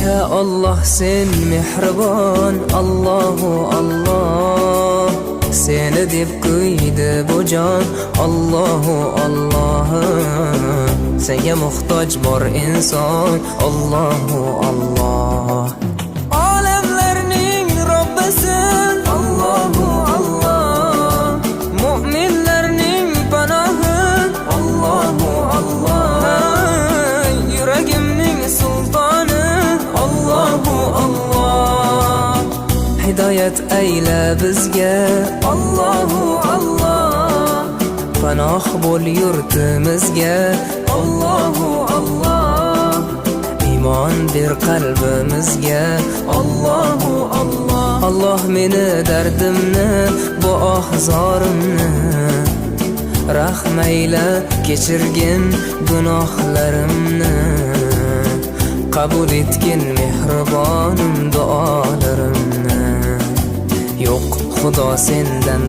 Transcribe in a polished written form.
Ya Allah sen mehribon, Allahu Allah. Seni deb kuydi bu jon, Allahu Allah. Senga muhtoj bor inson, Allahu Allah. Olamlarning Robbisin, Allahu Allah. Mu'minlarning panohi, Allahu Allah. Yuragimning sultoni, Allahu Allah. Hidayat ayla bizga, Allahu Allah. Panoh bo'l yurtimizga, Allahu Allah. Iymon ber qalbimizga, Allahu Allah. Allah meni dardimni, bu ohzorimni rahmayla kechirgin gunohlarimni. Qabul etgin mehribonim duolarimni. Yo'q Xudo sendan